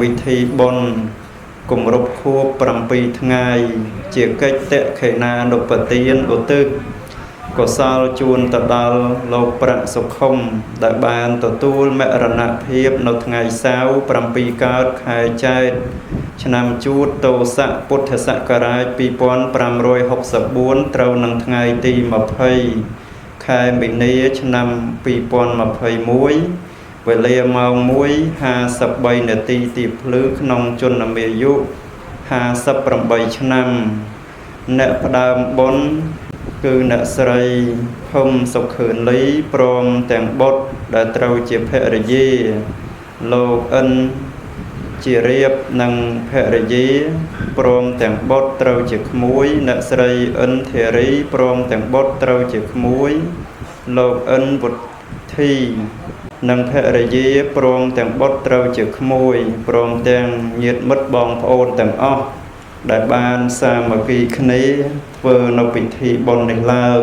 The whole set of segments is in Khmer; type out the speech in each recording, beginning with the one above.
វិធីបុណ្យគម្រប់ខួប7ថ្ងៃជាកិច្ចតេខេណានុបទានឧទ្ទិសកុសលជូនទៅដល់លោកប្រាក់សុខុមដែលបានទទួលមរណភាពនៅថ្ងៃសៅរ៍7កើតខែចែកឆ្នាំជូតទស័កពុទ្ធសករាជ2564ត្រូវនឹងថ្ងៃទី20ខែមីនាឆ្នាំ2021វេលាម៉ោង 1:53 នាទីទីភ្លឺក្នុងជន្មាយុ58ឆ្នាំអ្នកផ្ដើមបុណ្យគឺអ្នកស្រីភឹមសុខឿនលីព្រមទាំងបុត្រដែលត្រូវជាភរិយាលោកអិនជារៀបនិងភរិយាព្រមទាំងបុត្រត្រូវជាក្មួយអ្នកស្រីអិនធារីព្រមទាំងបុត្រត្រូវជាក្មួយលោកអិនវុធី និងភរិយាព្រមទាំងបុត្រត្រូវជាក្មួយព្រមទាំងញាតិមិត្តបងប្អូនទាំងអស់ដែលបានសាមគ្គីគ្នាធ្វើនៅពិធីបុណ្យនេះឡើង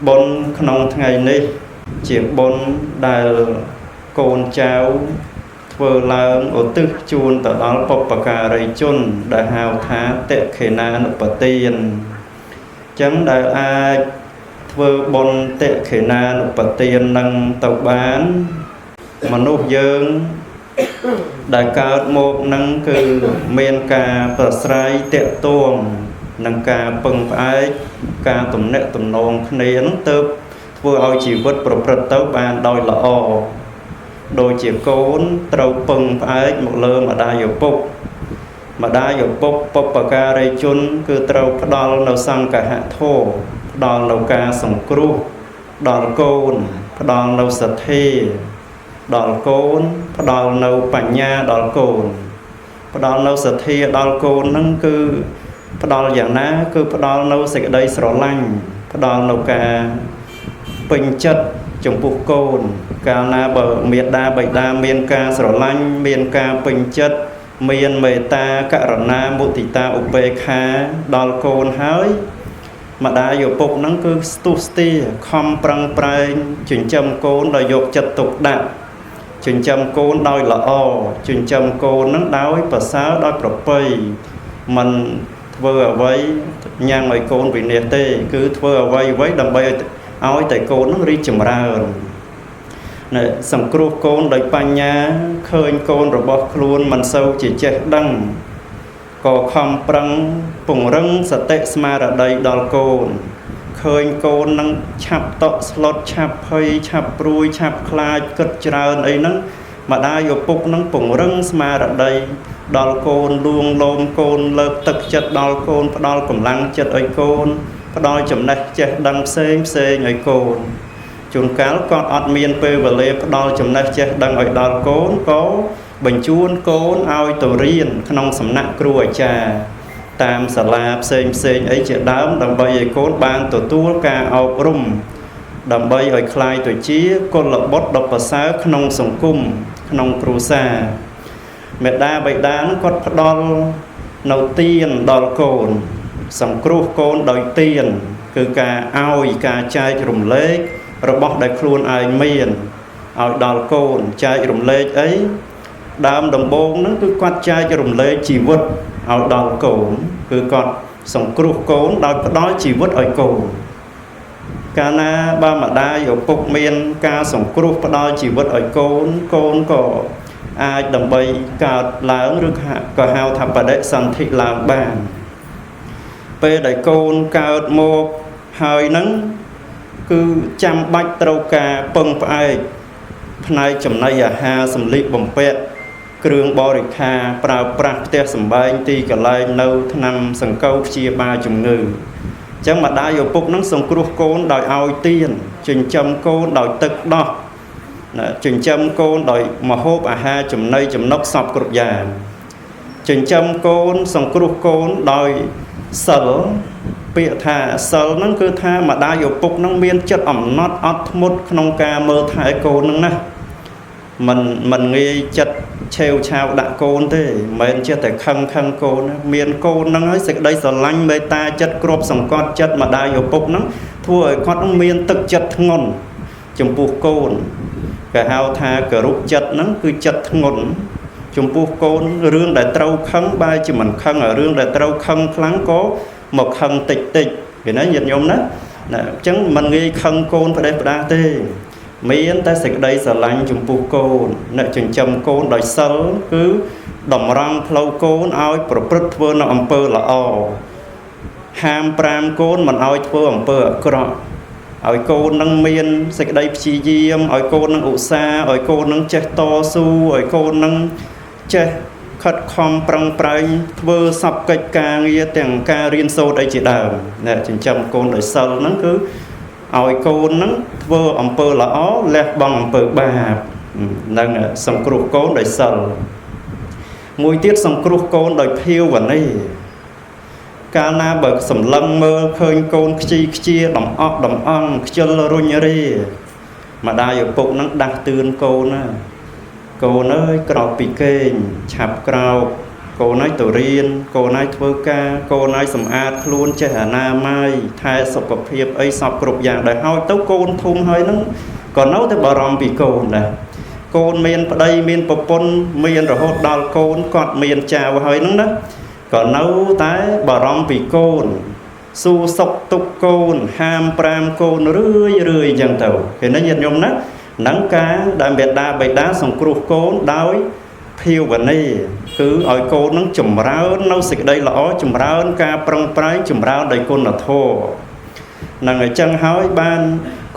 បុណ្យក្នុងថ្ងៃនេះជាបុណ្យដែលកូនចៅធ្វើឡើងឧទ្ទិសជូនទៅដល់បុព្វការីជនដែលហៅថាតេខេណានុបទានចឹងដែលអាចធ្វើបុណ្យតេខេណានុបទាននឹងទៅបានមនុស្សយើងដែលកើតមកនឹងគឺមានការប្រស្រ័យតាក់ទងនឹងការពឹងផ្អែកការទំនាក់ទំនងគ្នានឹងទើបធ្វើឲ្យជីវិតប្រព្រឹត្តទៅបានដោយល្អដូចជាកូនត្រូវពឹងផ្អែកមកលើម្ដាយឪពុកម្ដាយឪពុកបុព្វការីជនគឺត្រូវផ្ដល់នៅសង្ឃហធម៌ផ្ដល់នៅការសង្គ្រោះដល់កូនផ្ដល់នៅសទ្ធាដល់កូនផ្ដល់នៅបញ្ញាដល់កូនផ្ដល់នៅសទ្ធាដល់កូនហ្នឹងគឺផ្ដល់យ៉ាងណាគឺផ្ដល់នៅសេចក្តីស្រឡាញ់ផ្ដល់នៅការពេញចិត្តចំពោះកូនកាលណាបើមេដាបិតាមានការស្រឡាញ់មានការពេញចិត្តមានមេត្តាករុណាមុទិតាឧបេក្ខាដល់កូនហើយម្ដាយឪពុកហ្នឹងគឺស្ទុះស្ទាខំប្រឹងប្រែងចិញ្ចឹមកូនដោយយកចិត្តទុកដាក់ចិញ្ចឹមកូនដោយល្អចិញ្ចឹមកូនហ្នឹងដោយប្រសើរដោយប្រពៃមិនធ្វើអ្វីញ៉ាំងឲ្យកូនវិនិច្ឆ័យទេគឺធ្វើអ្វីដើម្បីឲ្យតែកូនហ្នឹងរីកចម្រើនសង្គ្រោះកូនដោយបញ្ញាឃើញកូនរបស់ខ្លួនមិនសូវជាចេះដឹងក៏ខំប្រឹងពង្រឹងសតិស្មារតីដល់កូនឃើញកូននឹងឆាប់តក់ស្លុតឆាប់ភ័យឆាប់ព្រួយឆាប់ខ្លាចគិតច្រើនអីហ្នឹងម្ដាយឪពុកនឹងពង្រឹងស្មារតីដល់កូនលួងលោមកូនលើកទឹកចិត្តដល់កូនផ្ដល់កម្លាំងចិត្តឲ្យកូនផ្ដល់ចំណេះចេះដឹងផ្សេងឲ្យកូនជួនកាលគាត់អត់មានពេលវេលាផ្ដល់ចំណេះចេះដឹងឲ្យដល់កូនក៏បញ្ជូនកូនឲ្យទៅរៀនក្នុងសំណាក់គ្រូអាចារ្យតាមសាលាផ្សេងអីជាដើមដើម្បីឲ្យកូនបានទទួលការអប់រំដើម្បីឲ្យคล้ายទៅជាកុលបុត្រដ៏ប្រសើរក្នុងសង្គមក្នុងគ្រួសារមេដាបិតានឹងគាត់ផ្ដល់នៅទានដល់កូនសង្គ្រោះកូនដោយទានគឺការឲ្យការចែករំលែករបស់ដែលខ្លួនឯងមានឲ្យដល់កូនចែករំលែកអីដើមដំបូងហ្នឹងគឺគាត់ចែករំលែកជីវិតឲ្យដល់កូនគឺគាត់សង្គ្រោះកូនដោយផ្ដល់ជីវិតឲ្យកូនកាលណាបើម្ដាយឪពុកមានការសង្គ្រោះផ្ដល់ជីវិតឲ្យកូនកូនក៏អាចដើម្បីកើតឡើងឬក៏ហៅថាបដិសន្ធិឡើងបានពេលដែលកូនកើតមកហើយហ្នឹងគឺចាំបាច់ត្រូវការពឹងផ្អែកផ្នែកចំណីអាហារសម្លៀកបំពាក់គ្រឿងបរិក្ខារប្រើប្រាស់ផ្ទះសម្បែងទីកន្លែងនៅថ្នាំសង្កូវព្យាបាលជំងឺអញ្ចឹងម្ដាយឪពុកនឹងសង្គ្រោះកូនដោយឲ្យទានចិញ្ចឹមកូនដោយទឹកដោះចិញ្ចឹមកូនដោយម្ហូបអាហារចំណីចំណុកសពគ្រប់យ៉ាងចិញ្ចឹមកូនសង្គ្រោះកូនដោយសិលពាក្យថាសិលហ្នឹងគឺថាម្ដាយឪពុកហ្នឹងមានចិត្តអំណត់អត់ធ្មត់ក្នុងការមើលថែកូនហ្នឹងណាមិនងាយចិត្តឆេវឆាវដាក់កូនទេមិនមែនចេះតែខឹងកូនមានកូនហ្នឹងហើយសេចក្តីស្រឡាញ់មេត្តាចិត្តគ្របសង្កត់ចិត្តម្ដាយឪពុកហ្នឹងធ្វើឲ្យគាត់នឹងមានទឹកចិត្តធ្ងន់ចំពោះកូនគេហៅថាគោរពចិត្តហ្នឹងគឺចិត្តធ្ងន់ ចំពោះកូនរឿងដែលត្រូវខឹងបែរជាមិនខឹងរឿងដែលត្រូវខឹងខ្លាំងក៏មកខឹងតិចតិចឃើញទេញាតិញោមណាអញ្ចឹងមិនងាយខឹងកូនផ្ដេសផ្ដាសទេមានតែសេចក្តីស្រឡាញ់ចំពោះកូនអ្នកចិញ្ចឹមកូនដោយសិលគឺតម្រង់ផ្លូវកូនឲ្យប្រព្រឹត្តធ្វើនៅអំពើល្អហាម5កូនមិនឲ្យធ្វើអំពើអាក្រក់ឲ្យកូននឹងមានសេចក្តីព្យាយាមឲ្យកូននឹងឧស្សាហ៍ឲ្យកូននឹងចេះតស៊ូឲ្យកូននឹងចេះខិតខំប្រឹងប្រែងធ្វើសពកិច្ចការងារទាំងការរៀនសូត្រអីជាដើមអ្នកចិញ្ចឹមកូនដោយសិលហ្នឹងគឺឲ្យកូនហ្នឹងធ្វើអំពើល្អលះបង់អំពើបាបនឹងសង្គ្រោះកូនដោយសិលមួយទៀតសង្គ្រោះកូនដោយភាវនាកាលណាបើសម្លឹងមើលឃើញកូនខ្ជាដំអក់ដំអង់ខ្ជិលរុញរាម្ដាយឪពុកនឹងដាស់តឿនកូនណាកូនអើយក្រោកពីគេងឆាប់ក្រោកកូនឲ្យទៅរៀនកូនឲ្យធ្វើការកូនឲ្យសម្អាតខ្លួនចេះអនាម័យថែសុខភាពអីសពគ្រប់យ៉ាងដែលហើយទៅកូនធំហើយហ្នឹងក៏នៅតែបារម្ភពីកូនដែរកូនមានប្តីមានប្រពន្ធមានរហូតដល់កូនគាត់មានចៅហើយហ្នឹងណាក៏នៅតែបារម្ភពីកូនសួរសុខទុក្ខកូនហាម5កូនរឿយអញ្ចឹងទៅឃើញទេញាតិញោមណានឹងការដែលមេដាបិតាសង្គ្រោះកូនដោយភាវនាគឺឲ្យកូននឹងចម្រើននៅសេចក្តីល្អចម្រើនការប្រឹងប្រែងចម្រើនដោយគុណធម៌នឹងអញ្ចឹងហើយបាន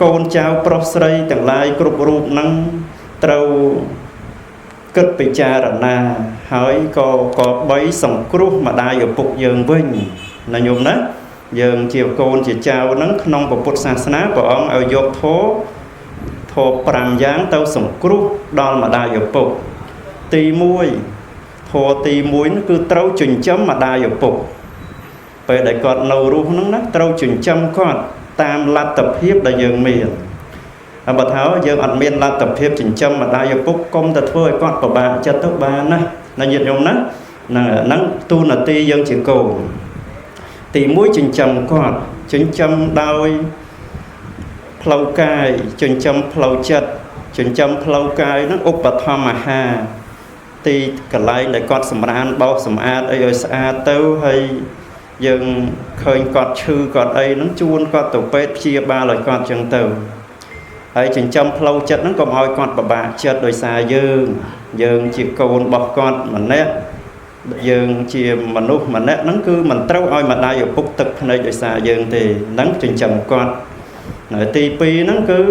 កូនចៅប្រុសស្រីទាំងឡាយគ្រប់រូបនឹងត្រូវគិតពិចារណាហើយក៏បីសង្គ្រោះម្ដាយឪពុកយើងវិញណាញោមណាយើងជាកូនជាចៅនឹងក្នុងពុទ្ធសាសនាព្រះអង្គឲ្យយកធម៌5យ៉ាងទៅសង្គ្រោះដល់ម្ដាយឪពុកទី1ធម៌ទី1នោះគឺត្រូវចិញ្ចឹមម្ដាយឪពុកពេលដែលគាត់នៅរស់ហ្នឹងណាត្រូវចិញ្ចឹមគាត់តាមលទ្ធភាពដែលយើងមានបើថាយើងអត់មានលទ្ធភាពចិញ្ចឹមម្ដាយឪពុកកុំតែធ្វើឲ្យគាត់ពិបាកចិត្តទៅបានណាញាតិញោមណាហ្នឹងទូនាទីយើងជាកូនទី1ចិញ្ចឹមគាត់ចិញ្ចឹមដោយផ្លូវកាយចិញ្ចឹមផ្លូវចិត្តចិញ្ចឹមផ្លូវកាយហ្នឹងឧបត្ថម្ភអាហារទីកន្លែងដែលគាត់សម្រានបោសសម្អាតអីឲ្យស្អាតទៅហើយយើងឃើញគាត់ឈឺគាត់អីហ្នឹងជួនគាត់ទៅពេទ្យព្យាបាលឲ្យគាត់ចឹងទៅហើយចិញ្ចឹមផ្លូវចិត្តហ្នឹងកុំឲ្យគាត់ពិបាកចិត្តដោយសារយើងជាកូនរបស់គាត់ម្នាក់យើងជាមនុស្សម្នាក់ហ្នឹងគឺមិនត្រូវឲ្យម្ដាយឪពុកទឹកភ្នែកដោយសារយើងទេហ្នឹងចិញ្ចឹមគាត់ទី2ហ្នឹងគឺ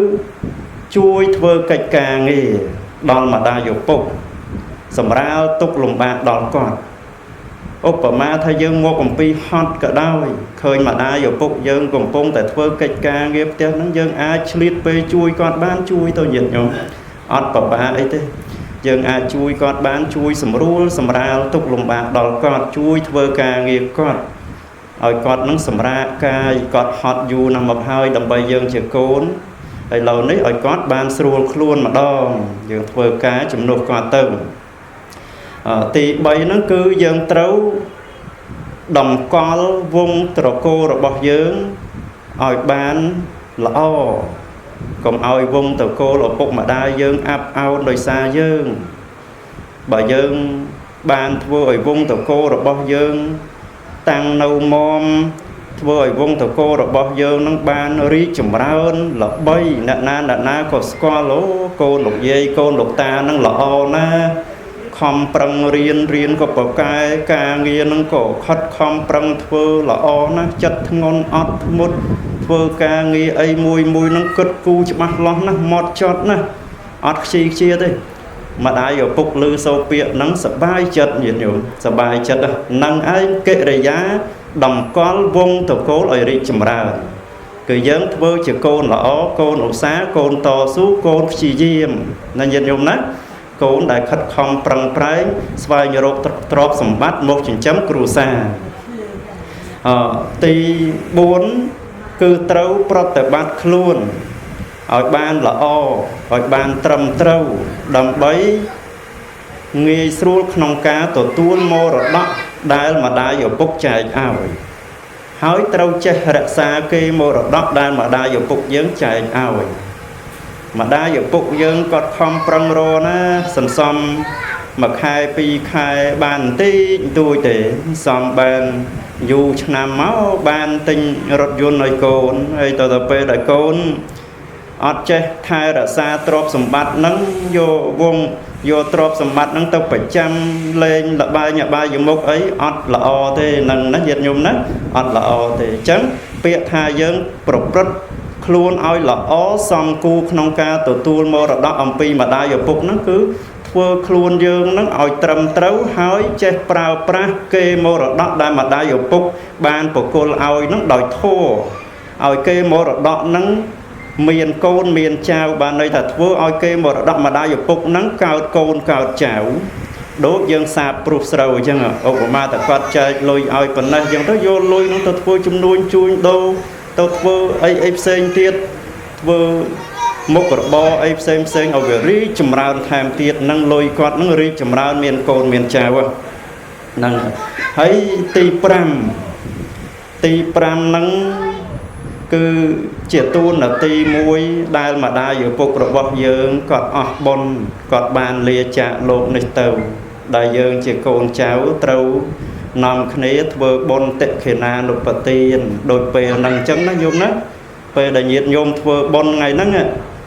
ជួយធ្វើកិច្ចការងារដល់ម្ដាយឪពុកសម្រាលទុក្ខលំបាកដល់គាត់ឧបមាថាយើងមកអំពីហត់ក៏ដោយឃើញម្ដាយឪពុកយើងកំពុងតែធ្វើកិច្ចការងារផ្ទះហ្នឹងយើងអាចឆ្លៀតពេលជួយគាត់បានជួយទៅញាតិញោមអត់ពិបាកអីទេយើងអាចជួយគាត់បានជួយសម្រួលសម្រាលទុក្ខលំបាកដល់គាត់ជួយធ្វើការងារគាត់ឲ្យគាត់នឹងសម្រាកកាយគាត់ហត់យូរណាស់មកហើយដើម្បីយើងជាកូនហើយឥឡូវនេះឲ្យគាត់បានស្រួលខ្លួនម្ដងយើងធ្វើការជំនួសគាត់ទៅទី3ហ្នឹងគឺយើងត្រូវតម្កល់វងត្រកូលរបស់យើងឲ្យបានល្អកុំឲ្យវងត្រកូលឪពុកម្ដាយយើងអាប់អោនដោយសារយើងបើយើងបានធ្វើឲ្យវងត្រកូលរបស់យើងតាំងនៅមមធ្វើឲ្យវងត្រកូលរបស់យើងនឹងបានរីកចម្រើនល្បីអ្នកណាក៏ស្គាល់អូកូនលោកយាយកូនលោកតានឹងល្អណាស់ខំប្រឹងរៀនក៏ប្រកែការងារនឹងក៏ខិតខំប្រឹងធ្វើល្អណាស់ចិត្តធ្ងន់អត់ធ្មត់ធ្វើការងារអីមួយនឹងគិតគូរច្បាស់លាស់ណាស់ម៉ត់ចត់ណាស់អត់ខ្ជិលខ្ជាទេម្ដាយឪពុកឮសូរពាក្យហ្នឹងសប្បាយចិត្តញាតិញោមសប្បាយចិត្តហ្នឹងឯងកិរិយាតម្កល់វងត្រកូលឲ្យរីកចម្រើនគឺយើងធ្វើជាកូនល្អកូនឧស្សាហ៍កូនតស៊ូកូនព្យាយាមណាញាតិញោមណាកូនដែលខិតខំប្រឹងប្រែងស្វែងរកទ្រព្យសម្បត្តិមកចិញ្ចឹមគ្រួសារទី4គឺត្រូវប្រតិបត្តិខ្លួនឲ្យបានល្អឲ្យបានត្រឹមត្រូវដើម្បីងាយស្រួលក្នុងការទទួលមរតកដែលម្ដាយឪពុកចែកឲ្យហើយត្រូវចេះរក្សាកេរមរតកដែលម្ដាយឪពុកយើងចែកឲ្យម្ដាយឪពុកយើងគាត់ខំប្រឹងរណាសន្សំ một khai pi khai bàn tí tôi để xong bàn dù năm máu bàn tinh rốt dùn nơi côn hay tờ tờ bê đại côn ọt chế thay đã xa trộp sầm bát nâng vô vùng vô trộp sầm bát nâng tao phải chăm lên là ba nhà ba dùng mốc ấy ọt là o thế nâng nó nhiệt nhôm nấc ọt là o thế chấm bịa thay dân bộc rất luôn oi là ó xong cu nông ca tổ tu mô đó ông pi mà đai ở bục nó cứ thưa luôn dương nó oi trầm trấu hói che prao pra kê mô đó đai mà đai ở bục ban của cô oi nó đòi thua oi kê mô đó nó miền côn miền chào ban đây thật vua oi kê mô đó mà đai ở bục nó cao côn cao chảo đốt dân sạp prụp sầu chăng à ô của ma ta quạt chơi lôi oi phần này dân đó vô lôi nó thật vua chung nuôi chui đâu tôi vơ ấy xem tiết vơ một cái bò ấy xem ở về rí chầm rau tham tiết năng lôi quạt năng rí chầm rau miền cồn miền trà vâng năng thấy ti pram năng cứ chỉ tuôn là ti muối đai mà đai ở phục rồi bọc dương cọt bon cọt bàn lìa chạ lộn này tàu đại dương chỉ cồn cháo trâu nằm khné vơ bon tệ khề na nộp bát tiền đôi bè năng chấm nó nhôm đó bè đại nhiệt nhôm vơ bon ngày nắng à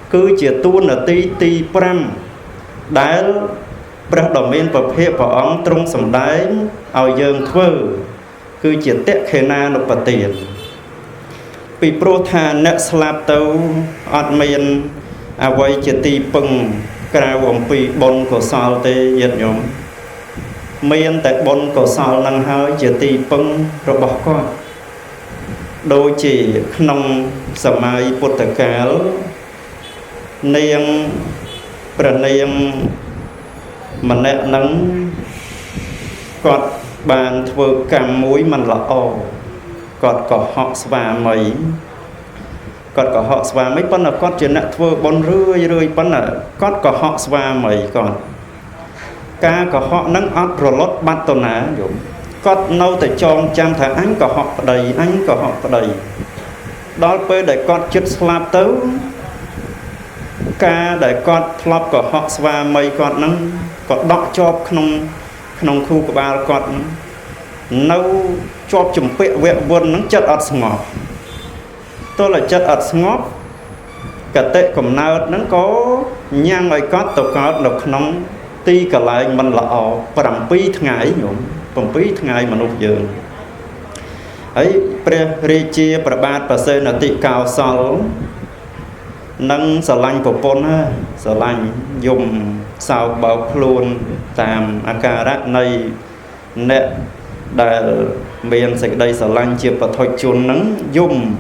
cứ chỉ tuôn là ti pram đá bờ đồng bên bờ phía bờ ống trung sầm đáy ao dương vơ cứ chỉ tệ khề na nộp bát tiền bị pro tha nợ slap tàu ọt miền à vậy chỉ ti pưng cào ông bị bon của sao tê nhiệt nhôm miền tại bon cổ sào năng hơi chỉ tì pưng rồi bỏ qua đôi chỉ nông sầm mai bột tờ cá niềng bẩn niềng mà nè nắng cọt bàn thưa cam muối mình là o cọt cỏ họ xòa mấy cọt cỏ họ xòa mấy con là cọt chỉ nè thưa bon rươi con là cọt cỏ họ xòa mấy còn ca của họ nâng ớt rồi lót bắt tàu ná dũng có nâu tại tròn chăm thả anh của họ đầy đó với để con chết slap tấu ca để con flop của họ và mấy con nâng có đọc cho không khu của ba con nâu cho chùm bệ vẹn vườn nâng chất ớt ngọt tôi là chất ớt ngọt cả tệ của nào nó có nhang người có tàu có độc nóng ti cả lại mình là ở bầm pi ngày nhổm bầm pi ngày mà nộp dường ấy pre chia ba percent là ti cao sau nâng sờ lanh của pon ha sờ lanh dùng sao bao luôn tam akara này nè đại miền sạch đây sờ lanh chia và thôi chun nắng dùng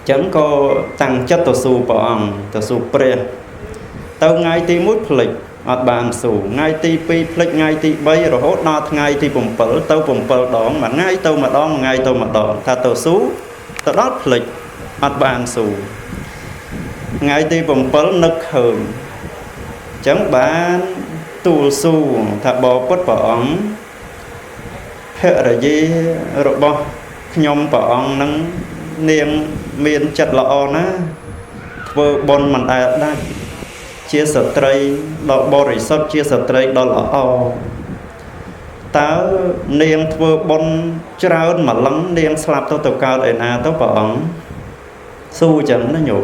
chẳng có tăng chất tổ su bằng tổ su pre tao ngay ti mút lịch ọt bàn sủ ngay ti pi phịch ngay ti bay rồi hốt nọ ngay ti bùng pở đó mà ngay tàu mà đó ta tàu sú tàu đót phịch ọt bàn sủ ngay ti bùng pở nực hờn chẳng bán tu su thà bò quất bò ống hệ là gì rồi bò nhom bò ống nắng niềng miền chặt lọ ná vợ bon mình đây chia sẻ trai đo bò rỉ sót chia sẻ trai đo là o ta niềng thưa bon trao mà lắng niềng slap tao cao để na tao bỏ ống su chẳng nó nhủ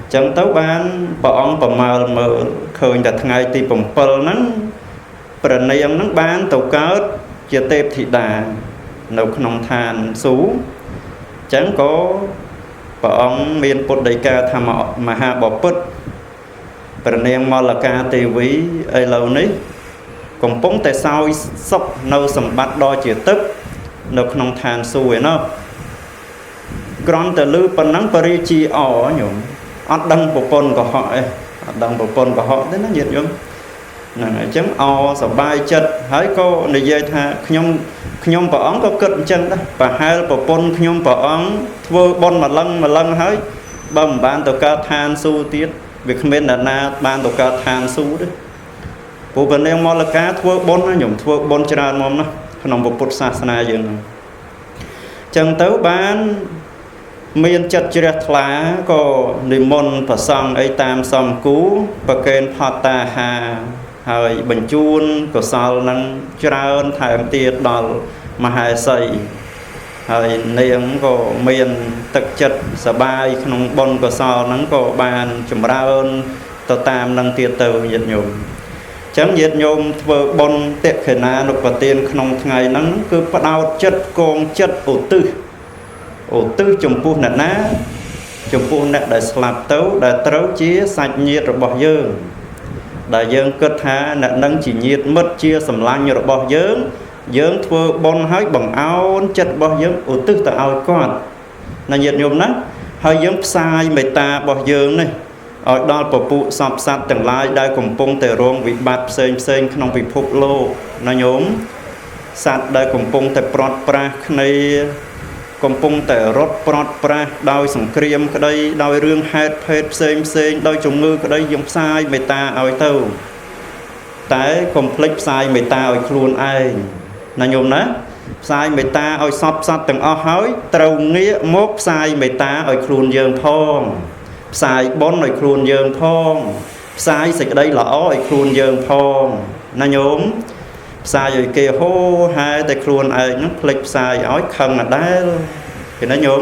chẳng tao bán bỏ ống bỏ mà khơi đặt ngày thì bồng pal nắng bờ niềng nắng bán tao cao chia tép thị đà nấu nông than sú chẳng có bỏ ống miền bột đầy ca tham mà ha bỏ bứt bờ niềng mò là ca tì ví ai lâu nấy còn bóng tại sao sốc nâu sầm bát đo chỉ tức nấu nông than sú vậy nó còn từ lư phần nắng Paris chi ở nhung ăn đăng bộ pon của họ đăng bộ pon của họ thế nó nhiệt nhung là chấm o sờ bay chật hãy cô này dây tha nhom bỏ ống có cận chân đó và hai bộ pon nhom bỏ ống thưa bon mà lăng hãy bầm ban tàu ca than su tiết việc bên là na ban tàu ca than su đấy bộ phận em mò là cá thưa bon nó nhung thưa bon chả mồm nó nòng bộ Phật sa na dừng chân tấu bán miền chật chẹt lá có niệm môn và song ấy tam song cú và kênh phật ta hà ហើយបញ្ជូនកុសលនឹងច្រើនថែមទៀតដល់មហេសីហើយនាងក៏មានទឹកចិត្តសប្បាយក្នុងបុណ្យកុសលហ្នឹងក៏បានចម្រើនទៅតាមនឹងទៀតទៅញាតិញោមអញ្ចឹងញាតិញោមធ្វើបុណ្យតិខេណានុបទានក្នុងថ្ងៃហ្នឹងគឺផ្ដោតចិត្តកងចិត្តឧទ្ទិសចំពោះអ្នកណាចំពោះអ្នកដែលស្លាប់ទៅដែលត្រូវជាសាច់ញាតិរបស់យើងដែលយើងគិតថាអ្នកនឹងជាញាតិមិត្តជាសម្លាញ់របស់យើងធ្វើបុណ្យឲ្យបង្អោនចិត្តរបស់យើងឧទ្ទិសទៅឲ្យគាត់ណាញាតិញោមណាហើយយើងផ្សាយមេត្តារបស់យើងនេះឲ្យដល់ពពួកសពសត្វទាំងឡាយដែលកំពុងតែរងវិបត្តិផ្សេងក្នុងពិភពលោកណាញោមសត្វដែលកំពុងតែព្រាត់ប្រាសគ្នាកំពុងតែរត់ព្រាត់ប្រាសដោយសង្គ្រាមក្តីដោយរឿងហេតុភេទផ្សេងដោយជំងឺក្តីយើងផ្សាយមេត្តាឲ្យទៅតែកុំភ្លេចផ្សាយមេត្តាឲ្យខ្លួនឯងណាញោមណាផ្សាយមេត្តាឲ្យសពសត្វទាំងអស់ហើយត្រូវងាកមកផ្សាយមេត្តាឲ្យខ្លួនយើងផងផ្សាយបុណ្យឲ្យខ្លួនយើងផងផ្សាយសេចក្តីល្អឲ្យខ្លួនយើងផងណាញោមផ្សាយឲ្យគេហូហែតែខ្លួនឯងហ្នឹងភ្លេចផ្សាយឲ្យខឹងអដែលគេណាញោម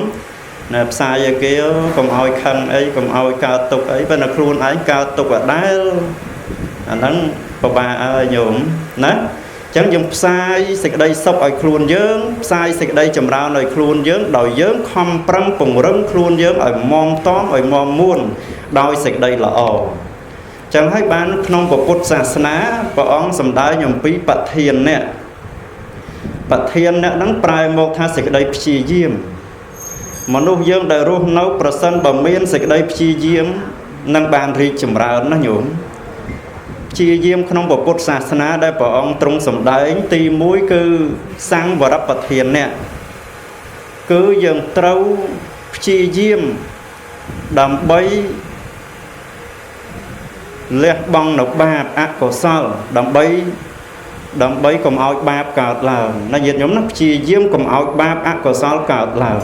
ណាផ្សាយឲ្យគេកុំឲ្យខឹងអីកុំឲ្យកើតទុកអីប៉ុន្តែខ្លួនឯងកើតទុកអដែលអាហ្នឹងពិបាកឲ្យញោមណាអញ្ចឹងយើងផ្សាយសេចក្តីសុខឲ្យខ្លួនយើងផ្សាយសេចក្តីចម្រើនឲ្យខ្លួនយើងដោយយើងខំប្រឹងពង្រឹងខ្លួនយើងឲ្យមាំទាំឲ្យមាំមួនដោយសេចក្តីល្អចឹងហើយបានក្នុងពុទ្ធសាសនាព្រះអង្គសម្ដែងអំពីបធានអ្នកហ្នឹងប្រែមកថាសេចក្តីព្យាយាមមនុស្សយើងដែលរស់នៅប្រសិនបើមានសេចក្តីព្យាយាមនឹងបានរីកចម្រើនណាញោមព្យាយាមក្នុងពុទ្ធសាសនាដែលព្រះអង្គទ្រង់សម្ដែងទី1គឺសង្វរបធានអ្នកគឺយើងត្រូវព្យាយាមដើម្បីលះបង់នៅបាបអកុសលដើម្បីកុំឲ្យបាបកើតឡើងណាញាតិញោមណាព្យាយាមកុំឲ្យបាបអកុសលកើតឡើង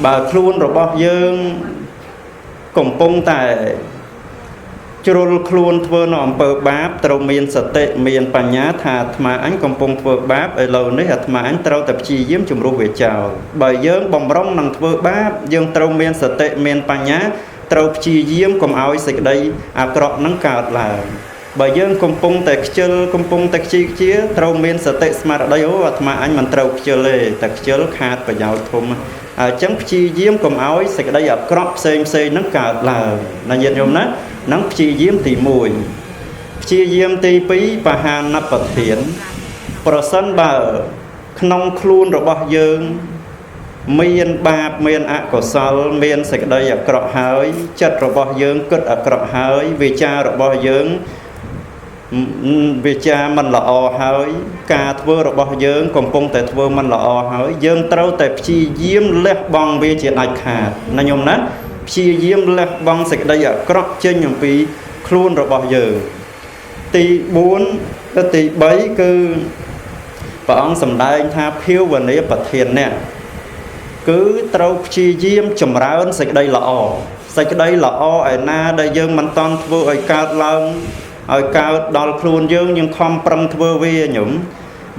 បើខ្លួនរបស់យើងកំពុងតែជ្រុលខ្លួនធ្វើនៅអំពើបាបត្រូវមានសតិមានបញ្ញាថាអាត្មាអញកំពុងធ្វើបាបឥឡូវនេះអាត្មាអញត្រូវតែព្យាយាមជំរុះវាចោលបើយើងបំរុងនឹងធ្វើបាបយើងត្រូវមានសតិមានបញ្ញាត្រូវព្យាយាមកុំឲ្យសេចក្តីអាក្រក់នឹងកើតឡើងបើយើងកំពុងតែខ្ជិលកំពុងតែខ្ជាត្រូវមានសតិស្មារតីអូអាត្មាអញមិនត្រូវខ្ជិលទេតែខ្ជិលខាតប្រយោជន៍ធំអញ្ចឹងព្យាយាមកុំឲ្យសេចក្តីអាក្រក់ផ្សេងនឹងកើតឡើងណាញាតិញោមណានឹងព្យាយាមទី1ព្យាយាមទី2បហានបធានប្រសិនបើក្នុងខ្លួនរបស់យើងមានបាបមានអកុសលមានសេចក្តីអាក្រក់ហើយចិត្តរបស់យើងគិតអាក្រក់ហើយវាចារបស់យើងវាចាមិនល្អហើយការធ្វើរបស់យើងកំពុងតែធ្វើមិនល្អហើយយើងត្រូវតែព្យាយាមលះបង់វាជាដាច់ខាតណាញោមណាព្យាយាមលះបង់សេចក្តីអាក្រក់ចេញអំពីខ្លួនរបស់យើងទី4ទៅទី3គឺព្រះអង្គសម្ដែងថាភាវនាប្រធានអ្នកគឺត្រូវព្យាយាមចម្រើនសេចក្តីល្អសេចក្តីល្អឯណាដែលយើងមិនតន់ធ្វើឲ្យកើតឡើងឲ្យកើតដល់ខ្លួនយើងខំប្រឹងធ្វើវាញោម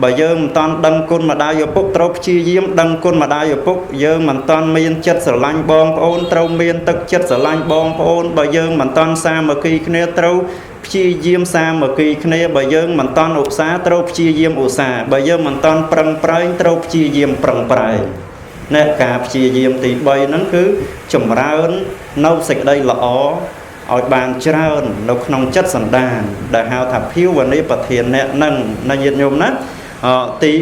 បើយើងមិនតន់ដឹងគុណម្ដាយឪពុកត្រូវព្យាយាមដឹងគុណម្ដាយឪពុកយើងមិនតន់មានចិត្តស្រឡាញ់បងប្អូនត្រូវមានទឹកចិត្តស្រឡាញ់បងប្អូនបើយើងមិនតន់សាមគ្គីគ្នាត្រូវព្យាយាមសាមគ្គីគ្នាបើយើងមិនតន់ឧស្សាហ៍ត្រូវព្យាយាមឧស្សាហ៍បើយើងមិនតន់ប្រឹងប្រែងត្រូវព្យាយាមប្រឹងប្រែងអ្នកការព្យាយាមទី3ហ្នឹងគឺចម្រើននៅសេចក្តីល្អឲ្យបានច្រើននៅក្នុងចិត្តសន្តានដែលហៅថាភាវនាប្រធានអ្នកហ្នឹងណាញាតិញោមណាទី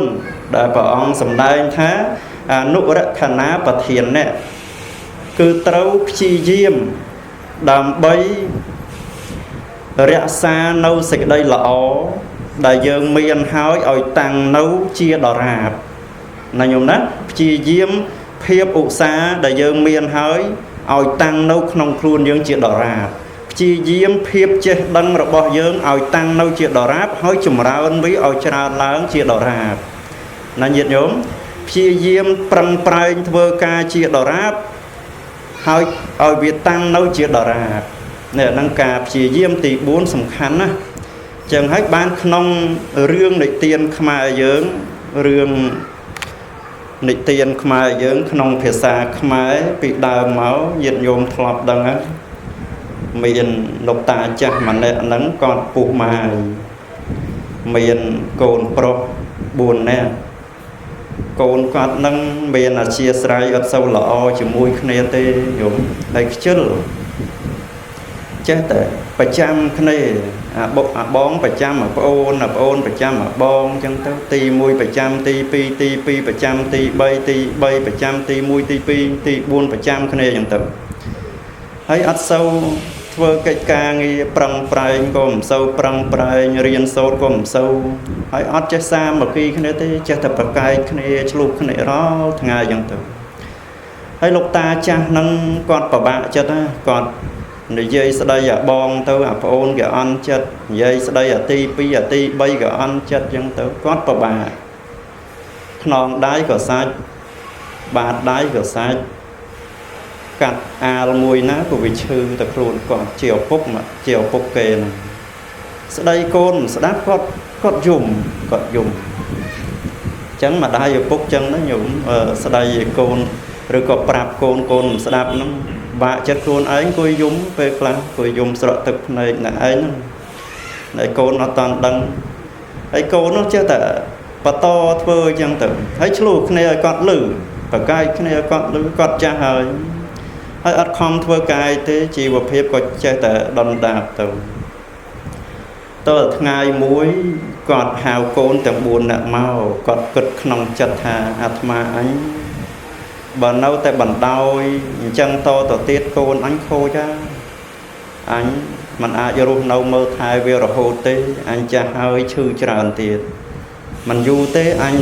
4ដែលព្រះអង្គសម្ដែងថាអនុរខណាប្រធានអ្នកគឺត្រូវព្យាយាមដើម្បីរក្សានៅសេចក្តីល្អដែលយើងមានហើយឲ្យតាំងនៅជាដរាបណាញោមណាព្យាយាមភាពឧស្សាហ៍ដែលយើងមានហើយឲ្យតាំងនៅក្នុងខ្លួនយើងជាដរាបព្យាយាមភាពចេះដឹងរបស់យើងឲ្យតាំងនៅជាដរាបហើយចម្រើនវាឲ្យច្រើនឡើងជាដរាបណាញាតិញោមព្យាយាមប្រឹងប្រែងធ្វើការជាដរាបហើយឲ្យវាតាំងនៅជាដរាប nè năng cà chỉ diêm tỷ 4 sầm khăn á chẳng hết ban nông rương nịch tiền khmai dưỡng rương nịch tiền khmai dưỡng nông phía xa khmai bị đào máu nhiệt nhôm thọp đằng á miền lục tà chặt mà nè nắng còn phụ mài miền cồn pro buồn nè cồn quạt nâng miền là chia sài ở sâu lọ chỉ mùi khné tê nhổm đây chết chết tệ phải chăm khné bón phải chăm mà ôn phải chăm mà bón chân tới ti mùi phải chăm ti pi phải chăm ti bay phải chăm ti mùi ti buôn phải chăm khné chân tới thấy ở sâu vơ cái ca nghi prang prai gồm sâu prang prai riêng sâu gồm sâu hãy ót chết xa mà khi cái này thế chết tập bậc cái này chụp cái này đó ngày dần từ hãy lục ta cha nâng con bà bạ chết á còn người dây sau đây à bong tao à ôn gà ăn chết dây sau đây à ti bay gà ăn chết dần từ con bà bạ non đáy của sai bạt đáy của sai cắt mùi ná của vị chư tập luôn còn chiều phúc kê này sau đây côn sẽ đáp cót dùng chẳng mà đai phúc chân nó nhũng sau đây côn rồi có prap côn sẽ đáp nó và chất côn ấy côi dũng về khăn côi dùng sợ thực này là ấy này côn nó toàn đăng ấy côn nó chưa tệ và to thơ chân tử thấy chú này con lử và cái này con lử con cha hơi hãy ắt không thưa cái thế chỉ một phép có chơi tệ đòn đạp từ tôi ngày muối còn hào côn tầng buồn nặng màu còn cực nòng chặt hà atma anh bà nâu tại bản đau chân to tổ tiết côn anh khô cha anh mình ai cho luôn nâu mơ thai về rồi hồ tê anh cha hơi chư tràn tiền mình du tế anh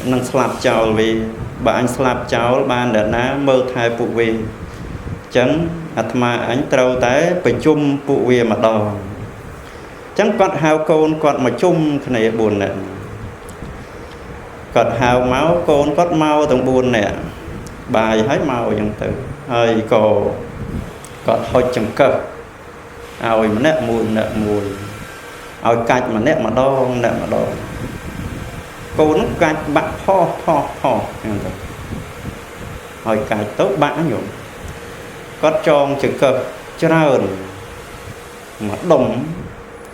nâng slap chào vì bà anh slap cháu ban để ná mơ thai phụ về chẳng atma anh trâu té phải chung phụ về mà đò chẳng quạt hào côn quạt mà chung cái này buồn nè quạt hào máu côn quạt mau tầng buồn nè bài hái màu dân tử hơi cổ quạt hơi chừng cơ ôi mà nè mùi ôi cạch mà nè mà đo côn nó cạch bạc ho hồi cạch tốt bạc nhộn có tròn chữ cực cho ra ơn mà đồng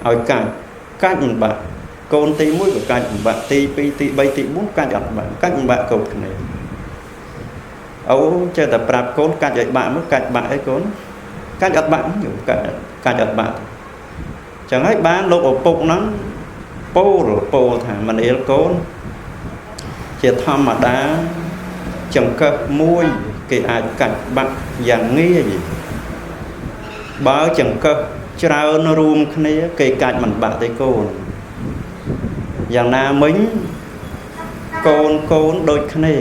hỏi cách mình bạn côn tí mũi của cách mình bạn tí bay tí bốn cách mình bạn cột này ấu chơi tập rạp côn cách dạy bạn mới cách bạn ấy côn cách dạy bạn nhiều cách dạy bạn chẳng hết bán lúc ở phục nắng po thả mà để côn chỉ thăm mà đá chẳng cực mũi cái ai cảnh bạn dạng nghĩa gì báo chẳng cơ trao nó rùm cái cảnh mình bạn tới cô dạng na mính côn đôi khné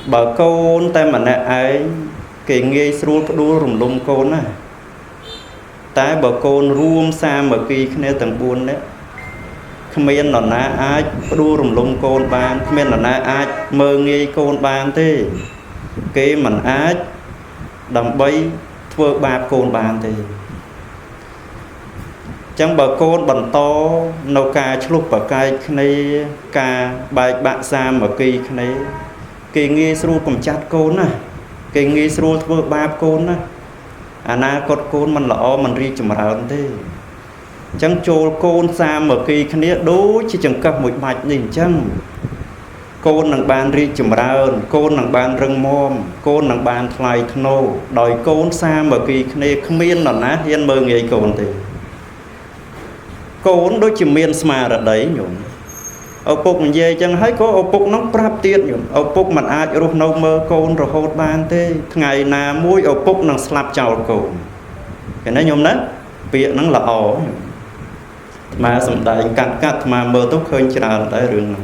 bảo côn tay mà nè ấy cái nghe sưu đua rùm lung côn á tay bảo côn rùm xa mà kỳ khné tầng buôn đấy không biết là na ai đua rùm lung côn bàn không biết là na ai mơ nghe côn bàn thế cái mình ác đầm bay thưa ba côn bàn thì chẳng bờ côn bằng to nâu ca chúc bờ cay này ca bài bạn xa mà kỳ này kỳ nghi sưu cùng chặt côn à kỳ nghi sưu thưa ba côn à na cột côn mình lọ mình ri chùm rào thế chẳng trôi côn xa mà kỳ này đối chỉ chẳng cấp một mạch nhìn chăng côn nằng ban ri chùm rào côn nằng ban rừng mồm côn nằng ban thay thô đòi côn xa mà kỳ này không biết là ná hiên mơ nghề côn thì côn đối chỉ miên mà ở đấy nhổn ở phục mình về chẳng thấy có ở phục nó prap tiết nhổn ở phục mình ai rồi nâu mơ côn rồi hốt ban thế ngày nào mũi ở phục nằng slap chào côn cái này nhổn đấy việc nó là ổ mà sầm đại cắt mà mơ tốt hơn chỉ là đấy rừng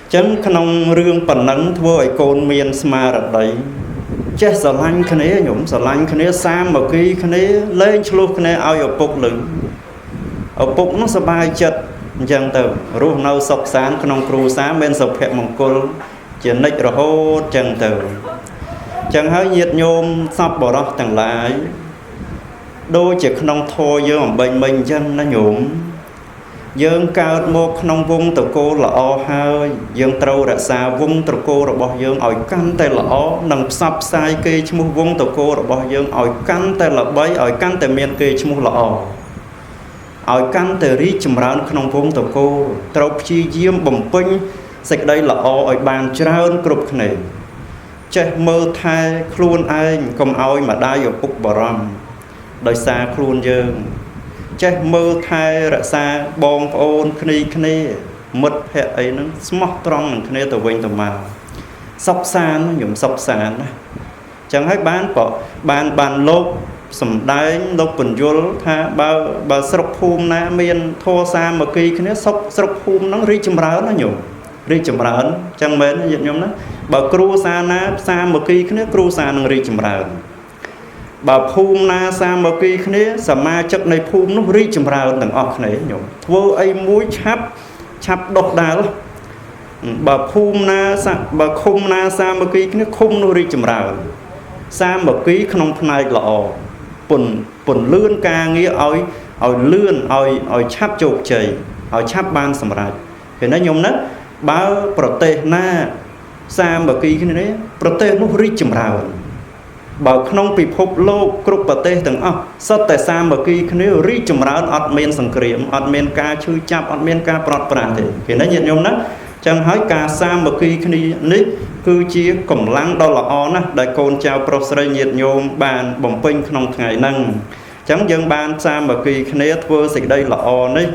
chẳng không rương phần nắng thôi côn miên mà ở đấy chết sờ lanh cái này nhổn sờ lanh cái này xa mà khi cái này lên chlu cái này ao ở phục lửng ở phục nó sờ bài chật chẳng từ rùa nâu sọc sáng không cừu sáng bên sọc hẹp mông côn chuyện nịch rồi hốt chẳng từ chẳng hơi nhiệt nhôm sắp bỏ đó chẳng lại đôi chỉ không thôi dương ở bên mình dân nó nhổm dương cao một không vung tờ cô là o hơi dương trâu đã xa vung tờ cô rồi bỏ dương ỏi căn tay là o nằm sắp sai kê chứ mua vung tờ cô rồi bỏ dương ỏi căn tay là bấy ỏi căn tay miền kê chứ mua là o ỏi căn tay rí chùm rán không vung tờ cô trâu chi diêm bầm pinh sạch đây là o ỏi bàn trơn cục này chạy mơ thai khuôn anh không ỏi mà đai ở bục bà rằm đời xa khuôn dương chạy mơ thai ra xa bong ôn khni mất hệ ấy nó smart trong khni từ vinh từ màu sọc xa nó dùng sọc xa nó chẳng hay bán lốp sầm đáy lốp bình vô tha ba sọc phum na miên thô xa mà kỳ khni sọc phum nó ri chầm ráo nó nhung ri chầm ráo chẳng mấy nó diện nhóm nó bà kru xa na xa mà kỳ khni kru xa nó ri chầm ráo bà phum na sa mà kỳ khné sa ma chất này phum nó ri chầm rào từng ọc này nhổ vô ai muối chắp độc đá bà phum na sa bà khum na sa mà kỳ khné khum nó ri chầm rào sa mà kỳ không này lọ bùn lươn ca nghĩa oi lươn oi chắp chụp chày oi chắp ban sầm rải thì nó nhôm nát báo prote na sa mà kỳ khné prote nó ri chầm rào bảo không bị phốp lô cướp bờ tê từng sắp tại sao mà khi nếu rí chùm ráo ọt men sừng kiểm ọt men ca chui chắp ọt men ca prọt prạt thì nó nhận nhôm đó chẳng hỏi ca sao mà khi nít cứ chia cổng lăng đó là o nè đại côn chào professor nhiệt nhôm bàn bồng pin không ngày năng chẳng dân ban sao mà khi nếu thưa dịch đây là o đấy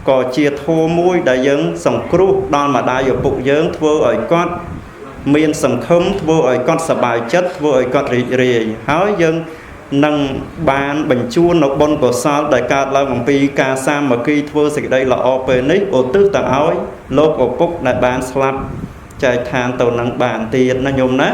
có chia thô mũi đại dân sòng cru đó mà đại ở bụng dân thưa ở con miền sầm khâm vô ở con sờ bài chất vô ở con rì hỏi dân nâng bàn bình chuôn nó bon của sao đại ca la bằng pi ca sa mà khi thưa dịch đây là opening ô tứ tàng áo lốp ở bốc đại bàn slap chạy than tàu nâng bàn tiền nó nhôm nát